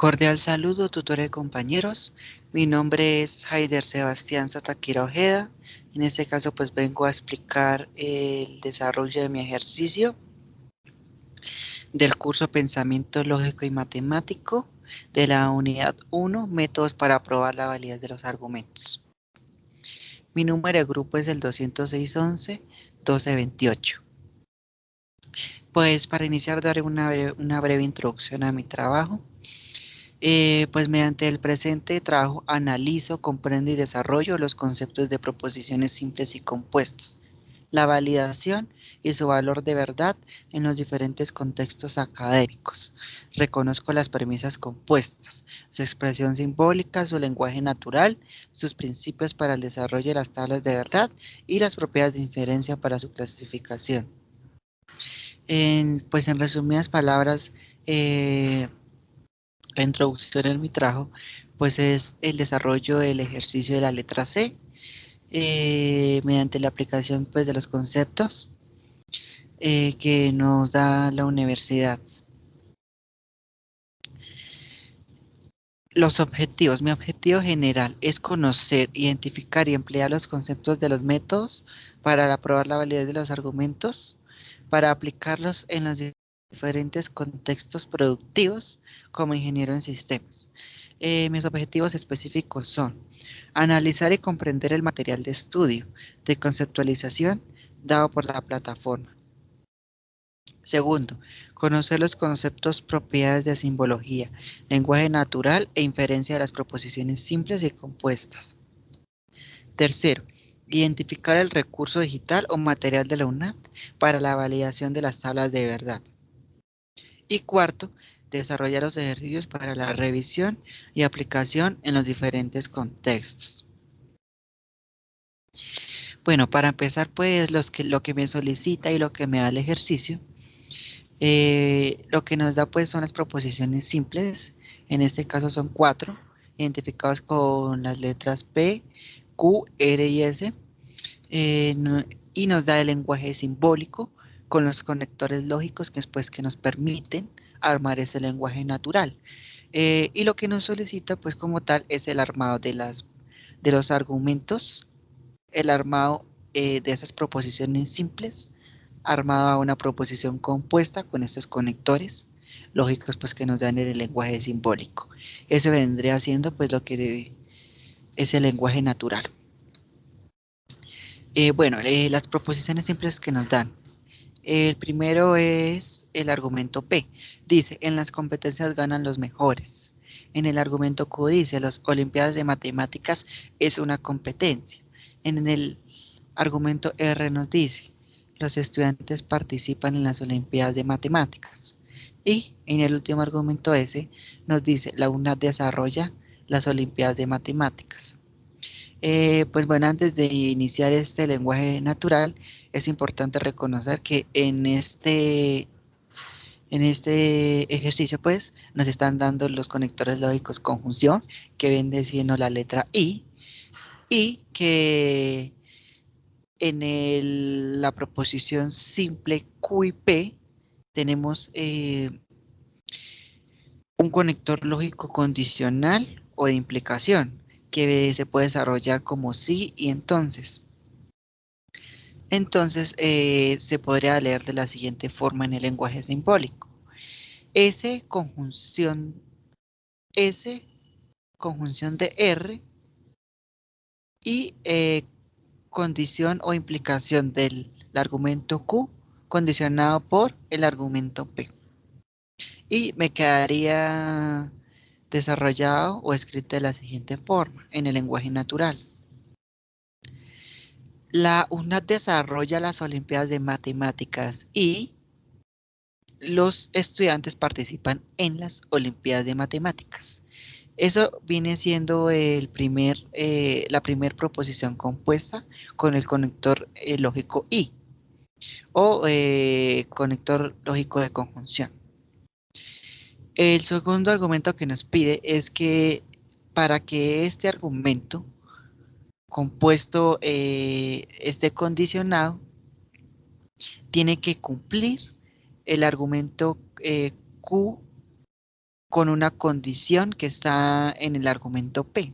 Cordial saludo, tutores y compañeros. Mi nombre es Haider Sebastián Sotaquira Ojeda. En este caso, pues vengo a explicar el desarrollo de mi ejercicio del curso Pensamiento Lógico y Matemático de la unidad 1, Métodos para probar la validez de los argumentos. Mi número de grupo es el 20611-1228. Pues para iniciar daré una breve introducción a mi trabajo. Pues mediante el presente trabajo analizo, comprendo y desarrollo los conceptos de proposiciones simples y compuestas, la validación y su valor de verdad en los diferentes contextos académicos. Reconozco las premisas compuestas, su expresión simbólica, su lenguaje natural, sus principios para el desarrollo de las tablas de verdad y las propiedades de inferencia para su clasificación. Pues en resumidas palabras, la introducción en mi trabajo, pues es el desarrollo del ejercicio de la letra C, mediante la aplicación pues de los conceptos que nos da la universidad. Los objetivos. Mi objetivo general es conocer, identificar y emplear los conceptos de los métodos para probar la validez de los argumentos, para aplicarlos en los diferentes contextos productivos como ingeniero en sistemas. Mis objetivos específicos son analizar y comprender el material de estudio, de conceptualización dado por la plataforma. Segundo, conocer los conceptos, propiedades de simbología, lenguaje natural e inferencia de las proposiciones simples y compuestas. Tercero, identificar el recurso digital o material de la UNAD para la validación de las tablas de verdad. Y cuarto, desarrollar los ejercicios para la revisión y aplicación en los diferentes contextos. Bueno, para empezar, pues lo que me solicita y lo que me da el ejercicio, lo que nos da pues son las proposiciones simples, en este caso son 4, identificadas con las letras P, Q, R y S, y nos da el lenguaje simbólico con los conectores lógicos que nos permiten armar ese lenguaje natural. Y lo que nos solicita pues como tal es el armado de los argumentos, el armado de esas proposiciones simples, armado a una proposición compuesta con estos conectores lógicos pues que nos dan el lenguaje simbólico. Eso vendría siendo pues lo que es el lenguaje natural. Las proposiciones simples que nos dan. El primero es el argumento P. Dice, en las competencias ganan los mejores. En el argumento Q dice, las Olimpiadas de Matemáticas es una competencia. En el argumento R nos dice, los estudiantes participan en las Olimpiadas de Matemáticas. Y en el último argumento S nos dice, la UNAD desarrolla las Olimpiadas de Matemáticas. Pues bueno, antes de iniciar este lenguaje natural, es importante reconocer que en este ejercicio, pues, nos están dando los conectores lógicos conjunción, que viene siendo la letra I, y que en la proposición simple Q y P tenemos un conector lógico condicional o de implicación, que se puede desarrollar como sí y entonces. Entonces, se podría leer de la siguiente forma en el lenguaje simbólico. S S conjunción de R y condición o implicación del argumento Q condicionado por el argumento P. Y me quedaría desarrollado o escrito de la siguiente forma en el lenguaje natural. La UNAD desarrolla las Olimpiadas de Matemáticas y los estudiantes participan en las Olimpiadas de Matemáticas. Eso viene siendo la primera proposición compuesta con el conector lógico I o conector lógico de conjunción. El segundo argumento que nos pide es que para que este argumento compuesto esté condicionado, tiene que cumplir el argumento Q con una condición que está en el argumento P.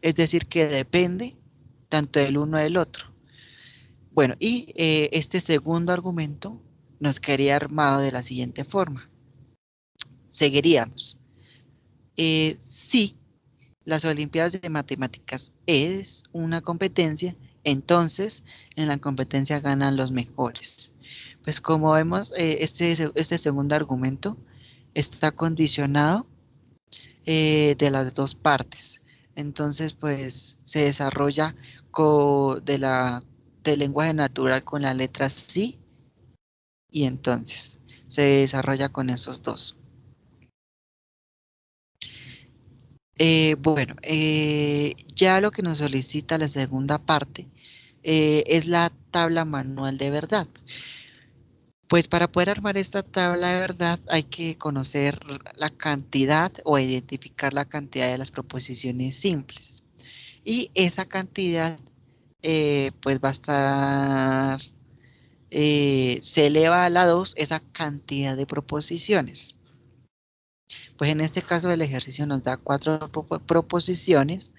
Es decir, que depende tanto del uno del otro. Bueno, y este segundo argumento nos quedaría armado de la siguiente forma. Seguiríamos. Si las Olimpiadas de Matemáticas es una competencia, entonces en la competencia ganan los mejores. Pues como vemos, este segundo argumento está condicionado de las dos partes. Entonces, pues se desarrolla del lenguaje natural con la letra sí y entonces se desarrolla con esos dos. Bueno, ya lo que nos solicita la segunda parte es la tabla manual de verdad. Pues para poder armar esta tabla de verdad hay que conocer la cantidad o identificar la cantidad de las proposiciones simples. Y esa cantidad pues va a estar, se eleva a la 2 esa cantidad de proposiciones. Pues en este caso el ejercicio nos da 4 proposiciones,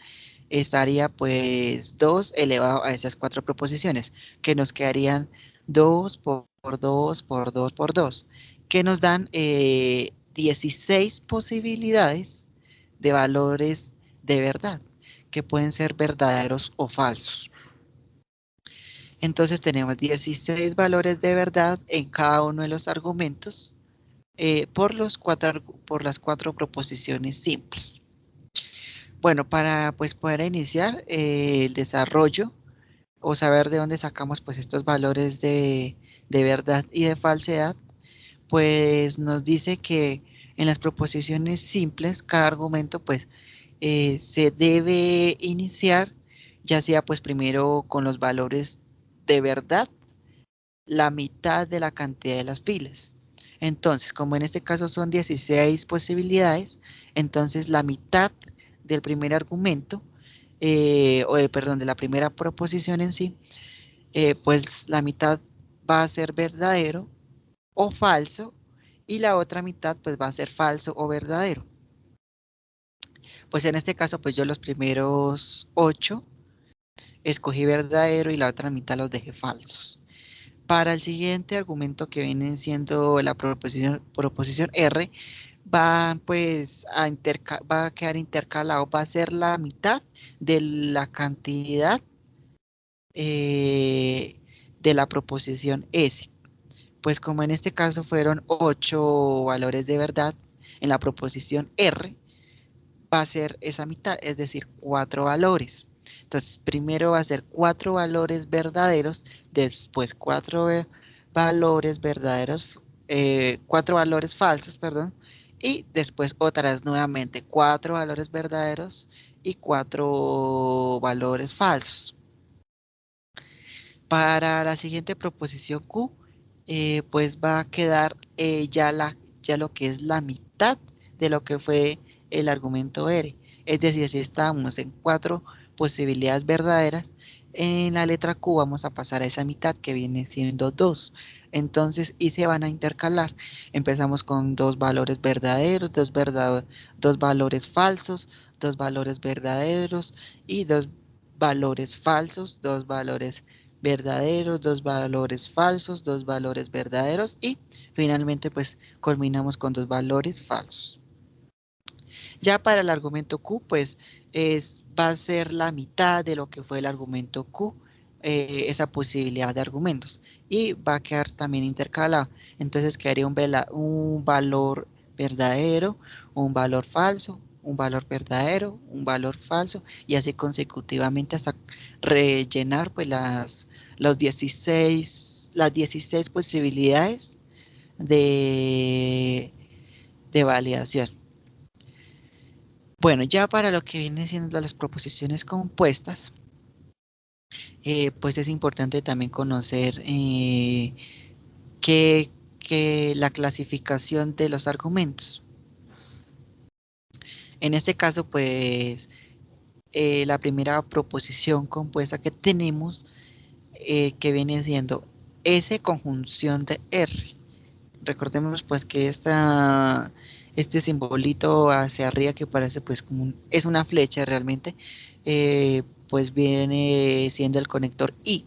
estaría pues 2 elevado a esas 4 proposiciones, que nos quedarían 2 por 2 por 2 por 2, que nos dan 16 posibilidades de valores de verdad, que pueden ser verdaderos o falsos. Entonces tenemos 16 valores de verdad en cada uno de los argumentos por las 4 proposiciones simples. Bueno, para pues poder iniciar el desarrollo o saber de dónde sacamos pues estos valores de verdad y de falsedad, pues nos dice que en las proposiciones simples cada argumento pues se debe iniciar ya sea pues primero con los valores de verdad, la mitad de la cantidad de las filas. Entonces, como en este caso son 16 posibilidades, entonces la mitad del primer argumento, perdón, de la primera proposición en sí, pues la mitad va a ser verdadero o falso y la otra mitad pues va a ser falso o verdadero. Pues en este caso pues yo los primeros 8 escogí verdadero y la otra mitad los dejé falsos. Para el siguiente argumento que viene siendo la proposición R, va pues va a quedar intercalado, va a ser la mitad de la cantidad de la proposición S. Pues como en este caso fueron 8 valores de verdad, en la proposición R va a ser esa mitad, es decir, 4 valores. Entonces, primero va a ser 4 valores verdaderos, después 4 valores verdaderos, 4 valores falsos, perdón, y después otras nuevamente 4 valores verdaderos y 4 valores falsos. Para la siguiente proposición Q, pues va a quedar ya lo que es la mitad de lo que fue el argumento R. Es decir, si estamos en 4 posibilidades verdaderas, en la letra Q vamos a pasar a esa mitad que viene siendo 2. Entonces, y se van a intercalar. Empezamos con 2 valores verdaderos, 2 valores falsos, 2 valores verdaderos y 2 valores falsos, 2 valores verdaderos, 2 valores falsos, 2 valores verdaderos y finalmente pues culminamos con 2 valores falsos. Ya para el argumento Q pues va a ser la mitad de lo que fue el argumento Q, esa posibilidad de argumentos y va a quedar también intercalado. Entonces quedaría un valor verdadero, un valor falso, un valor verdadero, un valor falso y así consecutivamente hasta rellenar pues las 16 posibilidades de, de validación. Bueno, ya para lo que viene siendo las proposiciones compuestas, pues es importante también conocer que la clasificación de los argumentos. En este caso, pues la primera proposición compuesta que tenemos, que viene siendo S conjunción de R. Recordemos pues que este simbolito hacia arriba que parece pues como es una flecha realmente, pues viene siendo el conector I.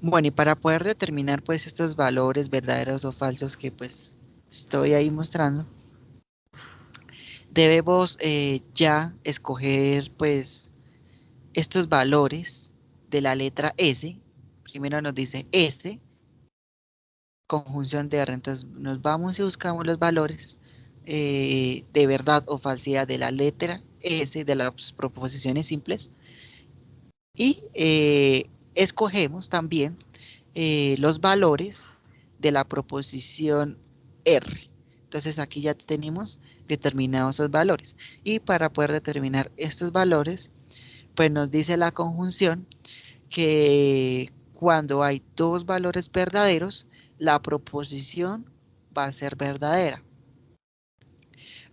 Bueno, y para poder determinar pues estos valores verdaderos o falsos que pues estoy ahí mostrando, debemos ya escoger pues estos valores de la letra S. Primero nos dice S, conjunción de R. Entonces nos vamos y buscamos los valores de verdad o falsidad de la letra S de las proposiciones simples y escogemos también los valores de la proposición R. Entonces aquí ya tenemos determinados esos valores. Y para poder determinar estos valores, pues nos dice la conjunción que cuando hay dos valores verdaderos, la proposición va a ser verdadera.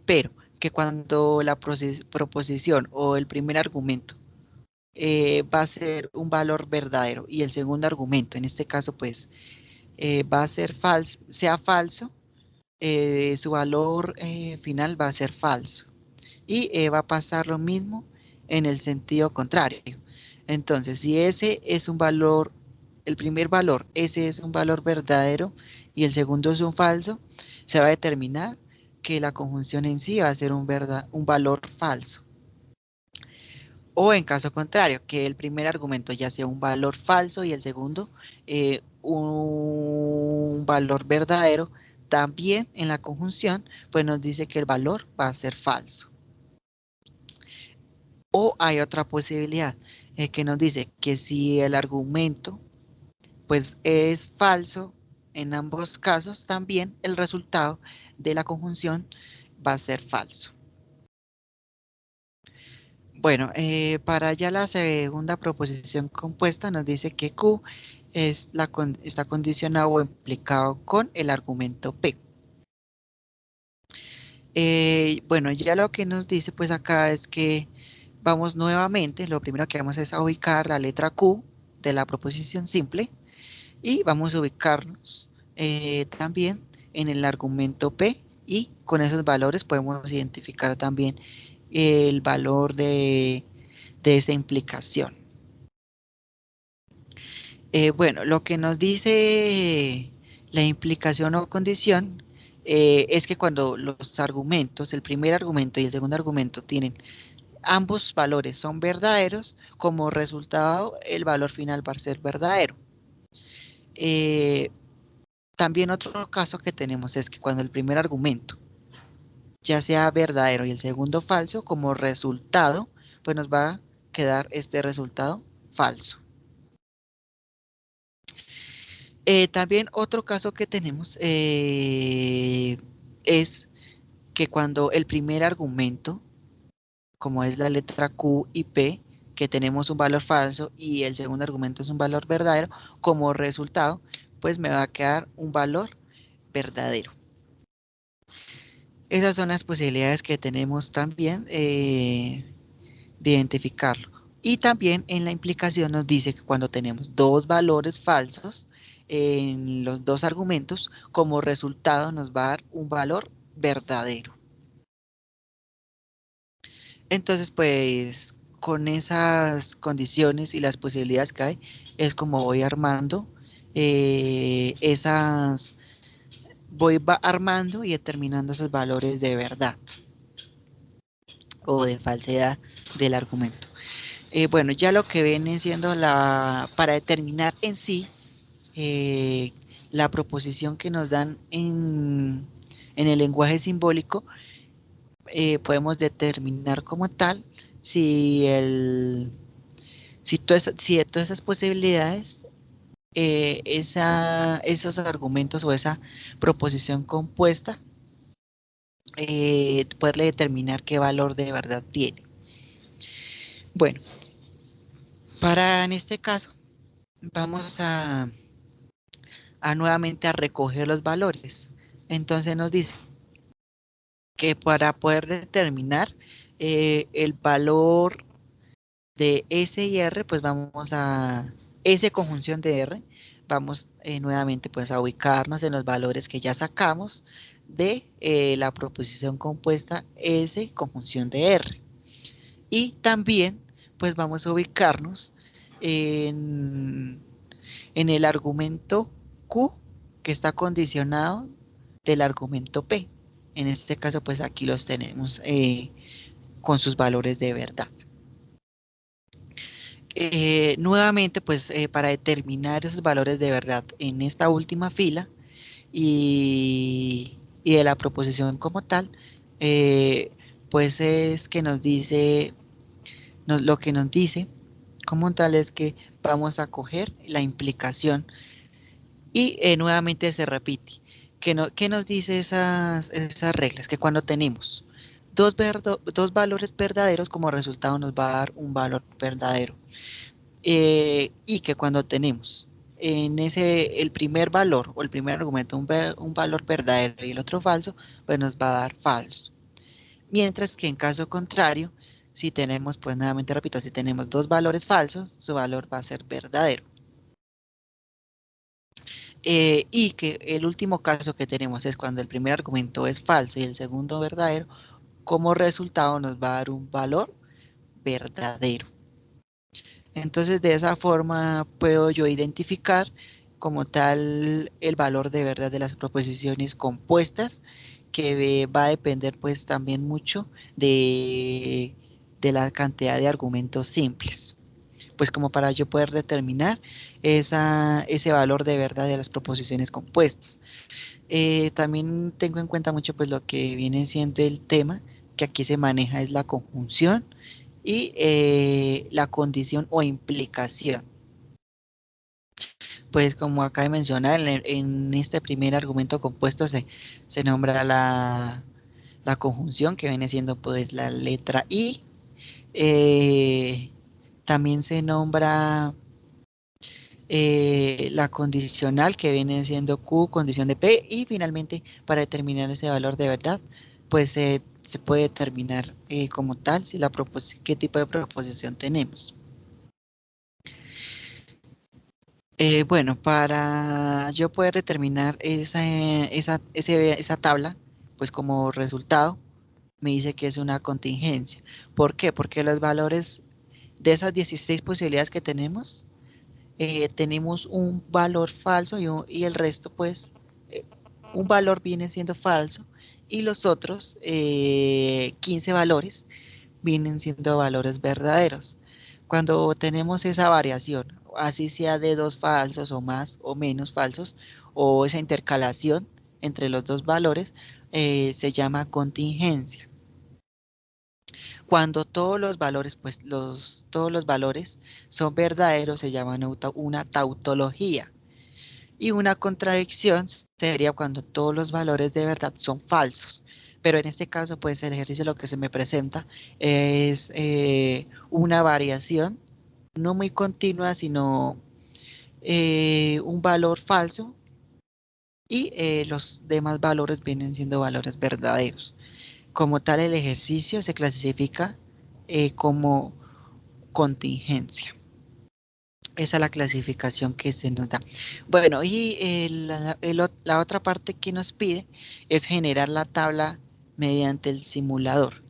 Pero que cuando la proposición o el primer argumento va a ser un valor verdadero y el segundo argumento, en este caso pues va a ser falso, sea falso, su valor final va a ser falso. Y va a pasar lo mismo en el sentido contrario. Entonces, si ese es un valor, el primer valor, ese es un valor verdadero y el segundo es un falso, se va a determinar que la conjunción en sí va a ser un valor falso. O en caso contrario, que el primer argumento ya sea un valor falso y el segundo un valor verdadero, también en la conjunción, pues nos dice que el valor va a ser falso. O hay otra posibilidad que nos dice que si el argumento pues es falso, en ambos casos también el resultado de la conjunción va a ser falso. Bueno, para ya la segunda proposición compuesta nos dice que Q está condicionado o implicado con el argumento P. Bueno, ya lo que nos dice pues acá es que vamos nuevamente, lo primero que vamos es a ubicar la letra Q de la proposición simple y vamos a ubicarnos también en el argumento P y con esos valores podemos identificar también el valor de esa implicación. Bueno, lo que nos dice la implicación o condición es que cuando los argumentos, el primer argumento y el segundo argumento tienen ambos valores son verdaderos, como resultado el valor final va a ser verdadero. Eh, También otro caso que tenemos es que cuando el primer argumento ya sea verdadero y el segundo falso, como resultado, pues nos va a quedar este resultado falso. También otro caso que tenemos es que cuando el primer argumento, como es la letra Q y P, que tenemos un valor falso y el segundo argumento es un valor verdadero, como resultado, pues me va a quedar un valor verdadero. Esas son las posibilidades que tenemos también de identificarlo. Y también en la implicación nos dice que cuando tenemos dos valores falsos en los dos argumentos, como resultado nos va a dar un valor verdadero. Entonces, pues con esas condiciones y las posibilidades que hay, es como voy armando armando y determinando esos valores de verdad o de falsedad del argumento. Bueno, ya lo que viene siendo para determinar en sí eh, la proposición que nos dan en el lenguaje simbólico, podemos determinar como tal si, si de todas esas posibilidades, esos argumentos o esa proposición compuesta, poderle determinar qué valor de verdad tiene. Bueno, para en este caso, vamos a nuevamente a recoger los valores. Entonces nos dice que para poder determinar el valor de S y R, pues vamos a S conjunción de R, vamos nuevamente pues a ubicarnos en los valores que ya sacamos de la proposición compuesta S conjunción de R. Y también pues vamos a ubicarnos en, en el argumento Q que está condicionado del argumento P. En este caso pues aquí los tenemos con sus valores de verdad. Nuevamente pues para determinar esos valores de verdad en esta última fila y de la proposición como tal, eh, pues es que nos dice, lo que nos dice como tal es que vamos a coger la implicación y nuevamente se repite. ¿Qué nos dice esas reglas? Que cuando tenemos dos valores verdaderos como resultado nos va a dar un valor verdadero. Y que cuando tenemos el primer valor o el primer argumento un valor verdadero y el otro falso, pues nos va a dar falso. Mientras que en caso contrario, si tenemos, pues nuevamente repito, si tenemos dos valores falsos, su valor va a ser verdadero. Y que el último caso que tenemos es cuando el primer argumento es falso y el segundo verdadero, como resultado nos va a dar un valor verdadero. Entonces de esa forma puedo yo identificar como tal el valor de verdad de las proposiciones compuestas que va a depender pues también mucho de la cantidad de argumentos simples. Pues como para yo poder determinar ese valor de verdad de las proposiciones compuestas. También tengo en cuenta mucho pues lo que viene siendo el tema que aquí se maneja es la conjunción y la condición o implicación. Pues como acá de mencionar, en este primer argumento compuesto se nombra la conjunción que viene siendo pues la letra I. Eh, También se nombra la condicional que viene siendo Q, condición de P, y finalmente para determinar ese valor de verdad, pues se puede determinar como tal si qué tipo de proposición tenemos. Bueno, para yo poder determinar esa tabla, pues como resultado me dice que es una contingencia. ¿Por qué? Porque los valores de esas 16 posibilidades que tenemos un valor falso y el resto, pues, un valor viene siendo falso y los otros 15 valores vienen siendo valores verdaderos. Cuando tenemos esa variación, así sea de dos falsos o más o menos falsos, o esa intercalación entre los dos valores, se llama contingencia. Cuando todos los valores, pues todos los valores son verdaderos, se llama una tautología. Y una contradicción sería cuando todos los valores de verdad son falsos. Pero en este caso, pues el ejercicio lo que se me presenta es una variación, no muy continua, sino un valor falso y los demás valores vienen siendo valores verdaderos. Como tal, el ejercicio se clasifica como contingencia. Esa es la clasificación que se nos da. Bueno, y la otra parte que nos pide es generar la tabla mediante el simulador.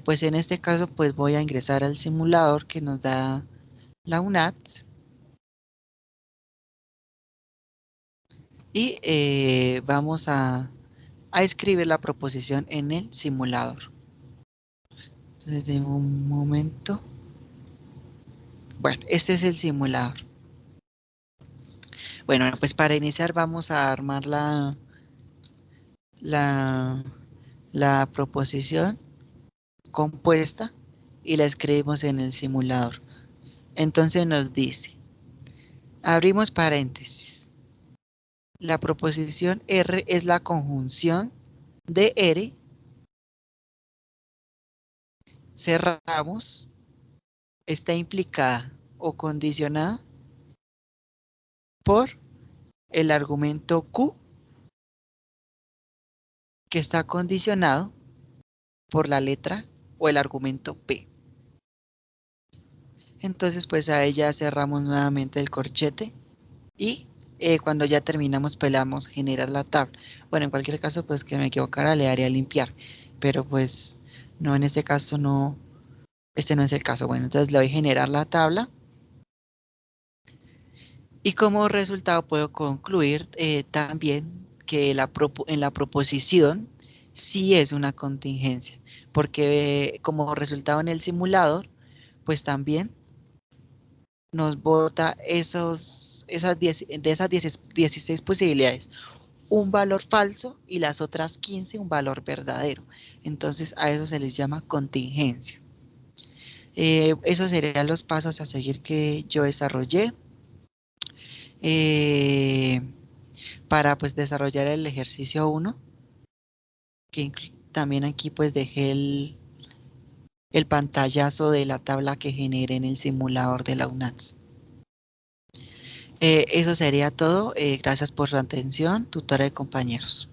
Pues en este caso, pues voy a ingresar al simulador que nos da la UNAT y vamos a escribir la proposición en el simulador. Entonces, de un momento. Bueno, este es el simulador. Bueno, pues para iniciar vamos a armar la, la proposición compuesta y la escribimos en el simulador. Entonces nos dice, abrimos paréntesis, la proposición R es la conjunción de R, cerramos, está implicada o condicionada por el argumento Q, que está condicionado por la letra o el argumento P. Entonces pues a ella cerramos nuevamente el corchete y cuando ya terminamos, pelamos generar la tabla. Bueno, en cualquier caso, pues que me equivocara, le daría limpiar. Pero pues no, en este caso no, este no es el caso. Bueno, entonces le doy generar la tabla. Y como resultado puedo concluir también que en la proposición sí es una contingencia, porque como resultado en el simulador, pues también nos bota de esas 16 posibilidades, un valor falso y las otras 15 un valor verdadero. Entonces a eso se les llama contingencia. Esos serían los pasos a seguir que yo desarrollé. Eh, para pues desarrollar el ejercicio uno que también aquí pues dejé el pantallazo de la tabla que generé en el simulador de la UNATS. Eso sería todo. Gracias por su atención, tutora de compañeros.